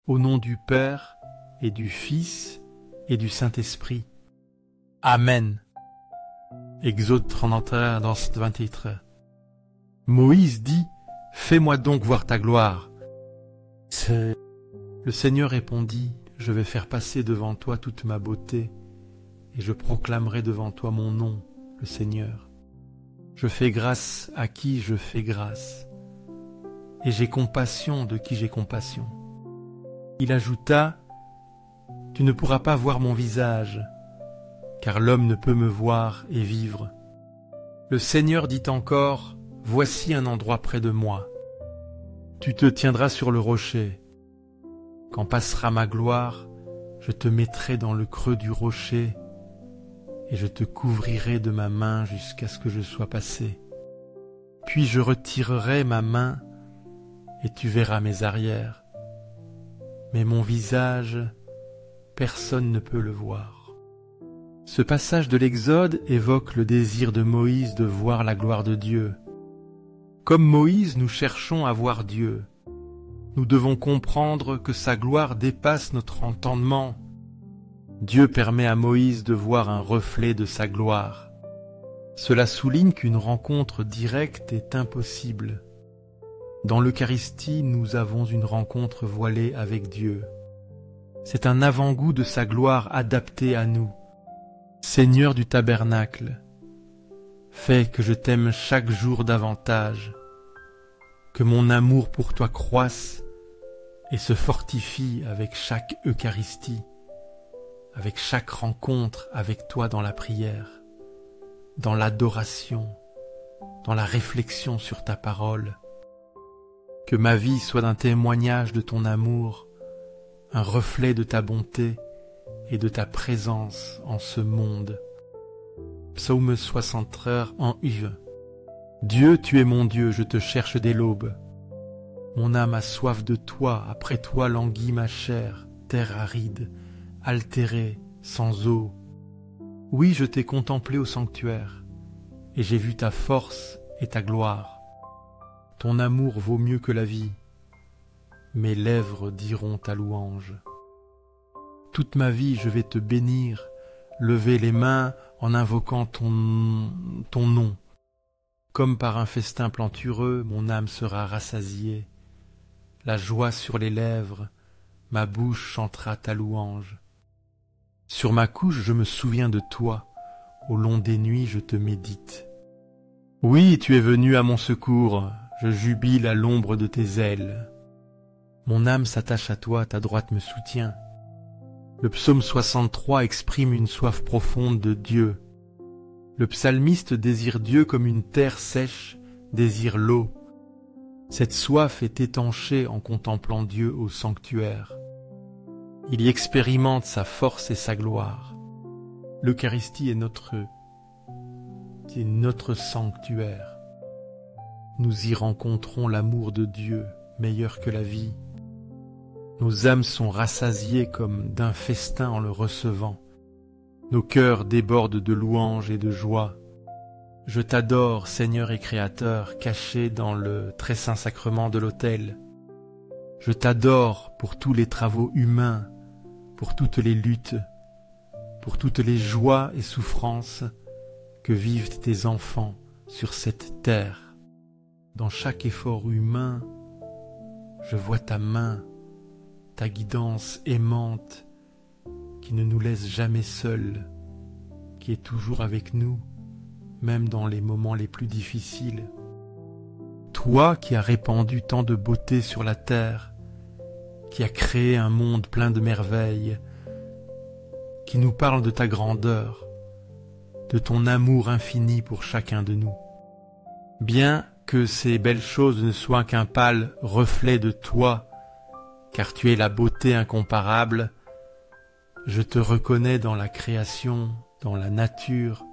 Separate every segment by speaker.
Speaker 1: Au nom du Père et du Fils et du Saint-Esprit. Amen. Exode 33, dans 23. Moïse dit, « Fais-moi donc voir ta gloire. » Le Seigneur répondit, « Je vais faire passer devant toi toute ma beauté, et je proclamerai devant toi mon nom, le Seigneur. Je fais grâce à qui je fais grâce, et j'ai compassion de qui j'ai compassion. » Il ajouta, « Tu ne pourras pas voir mon visage, car l'homme ne peut me voir et vivre. » Le Seigneur dit encore, « Voici un endroit près de moi. Tu te tiendras sur le rocher. Quand passera ma gloire, je te mettrai dans le creux du rocher, et je te couvrirai de ma main jusqu'à ce que je sois passé. Puis je retirerai ma main, et tu verras mes arrières. Mais mon visage, personne ne peut le voir. » Ce passage de l'Exode évoque le désir de Moïse de voir la gloire de Dieu. Comme Moïse, nous cherchons à voir Dieu. Nous devons comprendre que sa gloire dépasse notre entendement. Dieu permet à Moïse de voir un reflet de sa gloire. Cela souligne qu'une rencontre directe est impossible. Dans l'Eucharistie, nous avons une rencontre voilée avec Dieu. C'est un avant-goût de sa gloire adapté à nous. Seigneur du tabernacle, fais que je t'aime chaque jour davantage, que mon amour pour toi croisse et se fortifie avec chaque Eucharistie, avec chaque rencontre avec toi dans la prière, dans l'adoration, dans la réflexion sur ta parole. Que ma vie soit un témoignage de ton amour, un reflet de ta bonté et de ta présence en ce monde. Psaume 63 en Uve. Dieu, tu es mon Dieu, je te cherche dès l'aube. Mon âme a soif de toi, après toi languit ma chair, terre aride, altérée, sans eau. Oui, je t'ai contemplé au sanctuaire, et j'ai vu ta force et ta gloire. Ton amour vaut mieux que la vie. Mes lèvres diront ta louange. Toute ma vie, je vais te bénir, lever les mains en invoquant ton nom. Comme par un festin plantureux, mon âme sera rassasiée. La joie sur les lèvres, ma bouche chantera ta louange. Sur ma couche, je me souviens de toi, au long des nuits, je te médite. Oui, tu es venu à mon secours, je jubile à l'ombre de tes ailes. Mon âme s'attache à toi, ta droite me soutient. Le psaume 63 exprime une soif profonde de Dieu. Le psalmiste désire Dieu comme une terre sèche désire l'eau. Cette soif est étanchée en contemplant Dieu au sanctuaire. Il y expérimente sa force et sa gloire. L'Eucharistie est notre sanctuaire. Nous y rencontrons l'amour de Dieu, meilleur que la vie. Nos âmes sont rassasiées comme d'un festin en le recevant. Nos cœurs débordent de louanges et de joie. Je t'adore, Seigneur et Créateur, caché dans le très saint sacrement de l'autel. Je t'adore pour tous les travaux humains, pour toutes les luttes, pour toutes les joies et souffrances que vivent tes enfants sur cette terre. Dans chaque effort humain, je vois ta main, ta guidance aimante, qui ne nous laisse jamais seuls, qui est toujours avec nous, même dans les moments les plus difficiles. Toi qui as répandu tant de beauté sur la terre, qui as créé un monde plein de merveilles, qui nous parle de ta grandeur, de ton amour infini pour chacun de nous. Bien que ces belles choses ne soient qu'un pâle reflet de toi, car tu es la beauté incomparable, je te reconnais dans la création, dans la nature,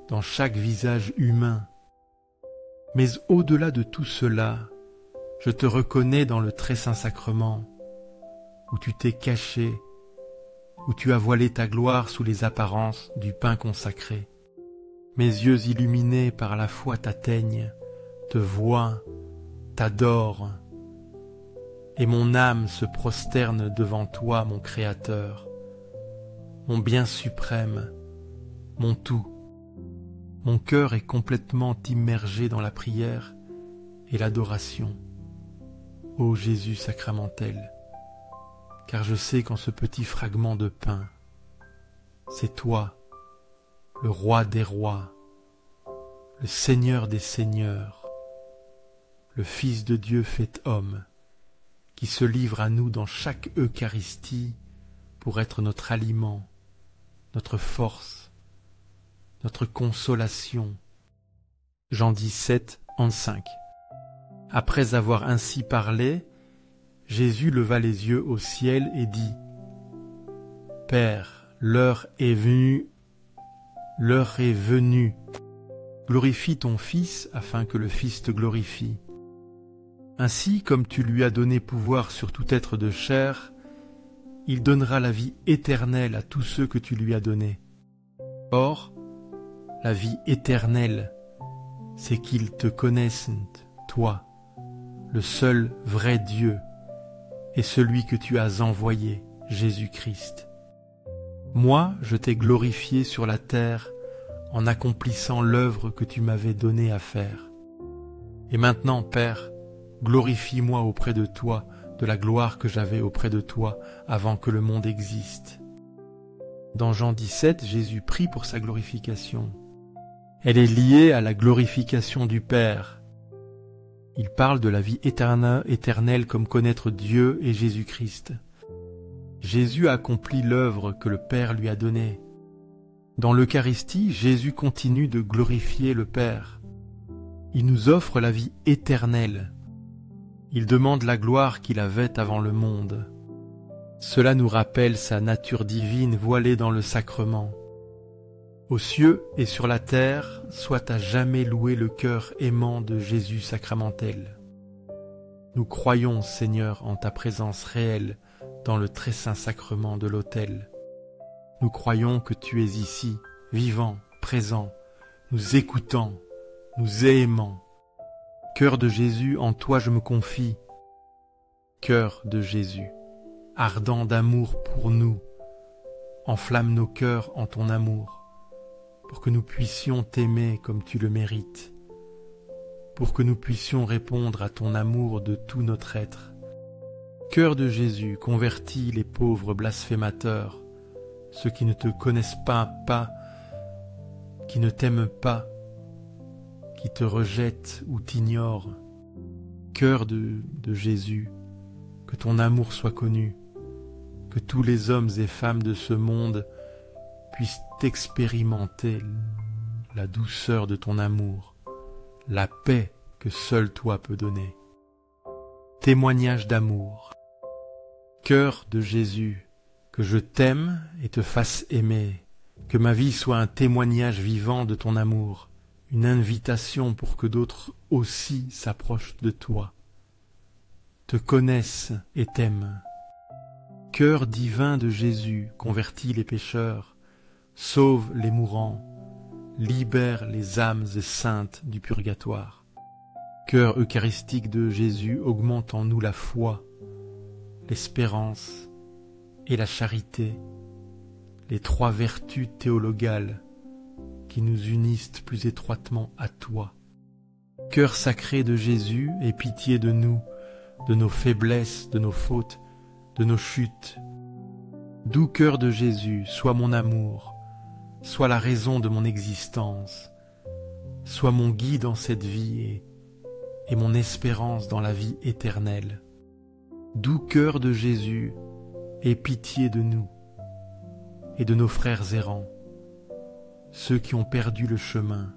Speaker 1: dans chaque visage humain. Mais au-delà de tout cela, je te reconnais dans le très saint sacrement, où tu t'es caché, où tu as voilé ta gloire sous les apparences du pain consacré. Mes yeux illuminés par la foi t'atteignent, te voient, t'adorent, et mon âme se prosterne devant toi, mon Créateur, mon bien suprême, mon tout. Mon cœur est complètement immergé dans la prière et l'adoration, ô Jésus sacramentel, car je sais qu'en ce petit fragment de pain, c'est toi, le roi des rois, le Seigneur des seigneurs, le Fils de Dieu fait homme, qui se livre à nous dans chaque Eucharistie pour être notre aliment, notre force, notre consolation. Jean 17, 5. Après avoir ainsi parlé, Jésus leva les yeux au ciel et dit : Père, l'heure est venue, glorifie ton Fils afin que le Fils te glorifie. Ainsi, comme tu lui as donné pouvoir sur tout être de chair, il donnera la vie éternelle à tous ceux que tu lui as donnés. Or, la vie éternelle, c'est qu'ils te connaissent, toi, le seul vrai Dieu, et celui que tu as envoyé, Jésus-Christ. Moi, je t'ai glorifié sur la terre en accomplissant l'œuvre que tu m'avais donnée à faire. Et maintenant, Père, glorifie-moi auprès de toi de la gloire que j'avais auprès de toi avant que le monde existe. Dans Jean 17, Jésus prie pour sa glorification. Elle est liée à la glorification du Père. Il parle de la vie éternelle comme connaître Dieu et Jésus-Christ. Jésus accomplit l'œuvre que le Père lui a donnée. Dans l'Eucharistie, Jésus continue de glorifier le Père. Il nous offre la vie éternelle. Il demande la gloire qu'il avait avant le monde. Cela nous rappelle sa nature divine voilée dans le sacrement. Aux cieux et sur la terre, soit à jamais loué le cœur aimant de Jésus sacramentel. Nous croyons, Seigneur, en ta présence réelle dans le très saint sacrement de l'autel. Nous croyons que tu es ici, vivant, présent, nous écoutant, nous aimant. Cœur de Jésus, en toi je me confie. Cœur de Jésus, ardent d'amour pour nous, enflamme nos cœurs en ton amour, pour que nous puissions t'aimer comme tu le mérites, pour que nous puissions répondre à ton amour de tout notre être. Cœur de Jésus, convertis les pauvres blasphémateurs, ceux qui ne te connaissent pas, qui ne t'aiment pas, qui te rejettent ou t'ignorent. Cœur de Jésus, que ton amour soit connu, que tous les hommes et femmes de ce monde puissent expérimenter la douceur de ton amour, la paix que seul toi peux donner. Témoignage d'amour. Cœur de Jésus, que je t'aime et te fasse aimer, que ma vie soit un témoignage vivant de ton amour, une invitation pour que d'autres aussi s'approchent de toi, te connaissent et t'aiment. Cœur divin de Jésus, convertis les pécheurs, sauve les mourants, libère les âmes et saintes du purgatoire. Cœur eucharistique de Jésus, augmente en nous la foi, l'espérance et la charité, les trois vertus théologales qui nous unissent plus étroitement à toi. Cœur sacré de Jésus, aie pitié de nous, de nos faiblesses, de nos fautes, de nos chutes. Doux cœur de Jésus, sois mon amour, sois la raison de mon existence, sois mon guide en cette vie et mon espérance dans la vie éternelle. Doux cœur de Jésus, aie pitié de nous et de nos frères errants, ceux qui ont perdu le chemin,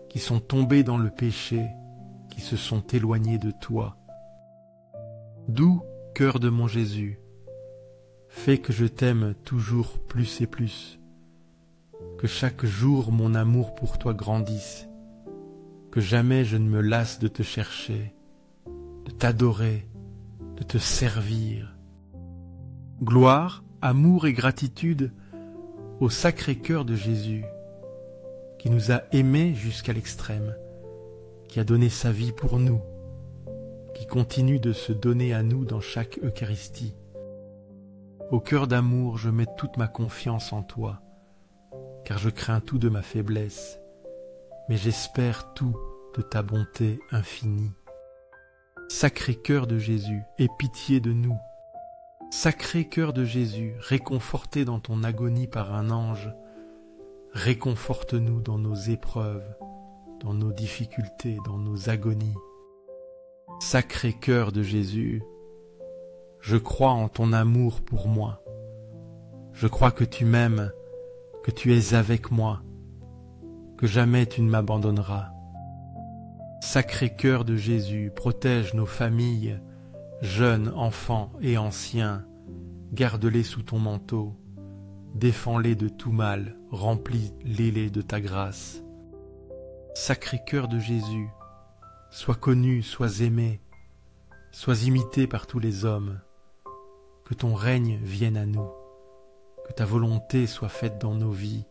Speaker 1: qui sont tombés dans le péché, qui se sont éloignés de toi. Doux cœur de mon Jésus, fais que je t'aime toujours plus et plus, que chaque jour mon amour pour toi grandisse, que jamais je ne me lasse de te chercher, de t'adorer, de te servir. Gloire, amour et gratitude au sacré cœur de Jésus, qui nous a aimés jusqu'à l'extrême, qui a donné sa vie pour nous, qui qui continue de se donner à nous dans chaque Eucharistie. Au cœur d'amour, je mets toute ma confiance en toi, car je crains tout de ma faiblesse, mais j'espère tout de ta bonté infinie. Sacré cœur de Jésus, aie pitié de nous. Sacré cœur de Jésus, réconforté dans ton agonie par un ange, réconforte-nous dans nos épreuves, dans nos difficultés, dans nos agonies. Sacré cœur de Jésus, je crois en ton amour pour moi. Je crois que tu m'aimes, que tu es avec moi, que jamais tu ne m'abandonneras. Sacré cœur de Jésus, protège nos familles, jeunes, enfants et anciens, garde-les sous ton manteau, défends-les de tout mal, remplis-les de ta grâce. Sacré cœur de Jésus, sois connu, sois aimé, sois imité par tous les hommes, que ton règne vienne à nous, que ta volonté soit faite dans nos vies.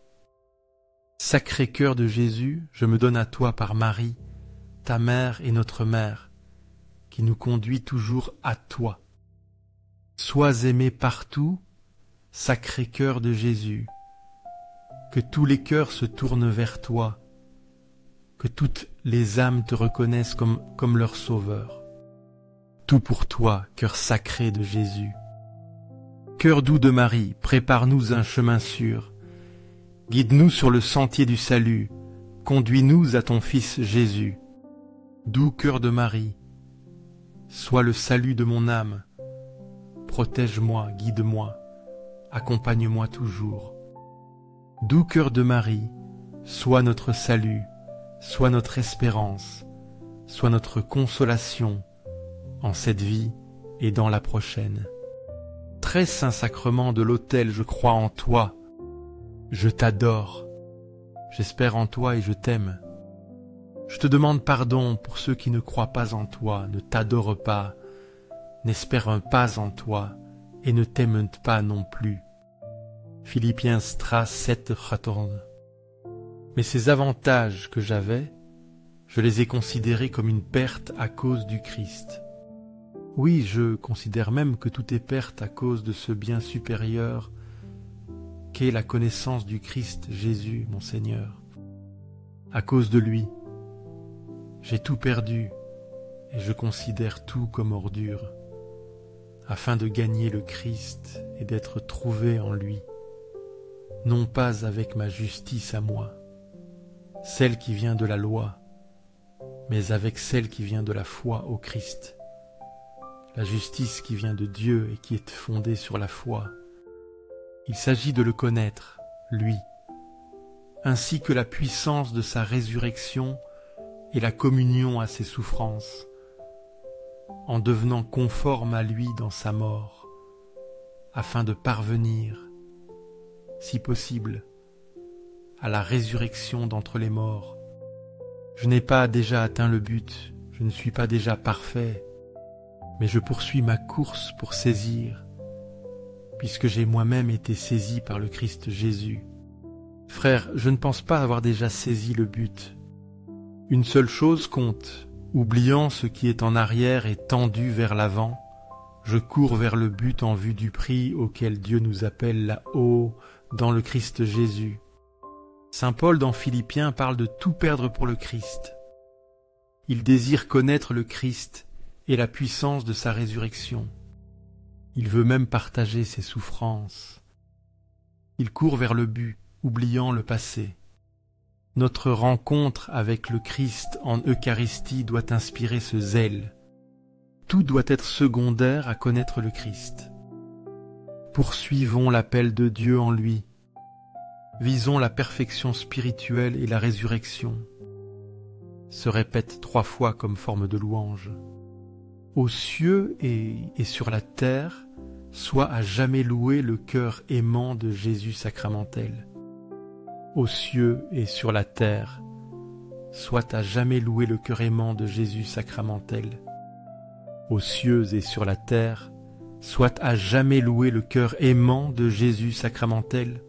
Speaker 1: Sacré cœur de Jésus, je me donne à toi par Marie, ta mère et notre mère, qui nous conduit toujours à toi. Sois aimé partout, sacré cœur de Jésus, que tous les cœurs se tournent vers toi, que toutes les âmes te reconnaissent comme leur sauveur. Tout pour toi, cœur sacré de Jésus. Cœur doux de Marie, prépare-nous un chemin sûr, guide-nous sur le sentier du salut, conduis-nous à ton Fils Jésus. Doux cœur de Marie, sois le salut de mon âme, protège-moi, guide-moi, accompagne-moi toujours. Doux cœur de Marie, sois notre salut, sois notre espérance, sois notre consolation en cette vie et dans la prochaine. Très saint sacrement de l'autel, je crois en toi, je t'adore, j'espère en toi et je t'aime. Je te demande pardon pour ceux qui ne croient pas en toi, ne t'adorent pas, n'espèrent pas en toi et ne t'aiment pas non plus. Philippiens 7:14. Mais ces avantages que j'avais, je les ai considérés comme une perte à cause du Christ. Oui, je considère même que tout est perte à cause de ce bien supérieur qu'est la connaissance du Christ Jésus, mon Seigneur. À cause de lui, j'ai tout perdu et je considère tout comme ordure, afin de gagner le Christ et d'être trouvé en lui, non pas avec ma justice à moi, celle qui vient de la loi, mais avec celle qui vient de la foi au Christ, la justice qui vient de Dieu et qui est fondée sur la foi. Il s'agit de le connaître, lui, ainsi que la puissance de sa résurrection et la communion à ses souffrances, en devenant conforme à lui dans sa mort, afin de parvenir, si possible, à la résurrection d'entre les morts. Je n'ai pas déjà atteint le but, je ne suis pas déjà parfait, mais je poursuis ma course pour saisir, puisque j'ai moi-même été saisi par le Christ Jésus. Frère, je ne pense pas avoir déjà saisi le but. Une seule chose compte, oubliant ce qui est en arrière et tendu vers l'avant, je cours vers le but en vue du prix auquel Dieu nous appelle là-haut dans le Christ Jésus. Saint Paul dans Philippiens parle de tout perdre pour le Christ. Il désire connaître le Christ et la puissance de sa résurrection. Il veut même partager ses souffrances. Il court vers le but, oubliant le passé. Notre rencontre avec le Christ en Eucharistie doit inspirer ce zèle. Tout doit être secondaire à connaître le Christ. Poursuivons l'appel de Dieu en lui. Visons la perfection spirituelle et la résurrection. Se répète 3 fois comme forme de louange. Aux cieux et sur la terre, soit à jamais loué le cœur aimant de Jésus sacramentel. Aux cieux et sur la terre, soit à jamais loué le cœur aimant de Jésus sacramentel. Aux cieux et sur la terre, soit à jamais loué le cœur aimant de Jésus sacramentel.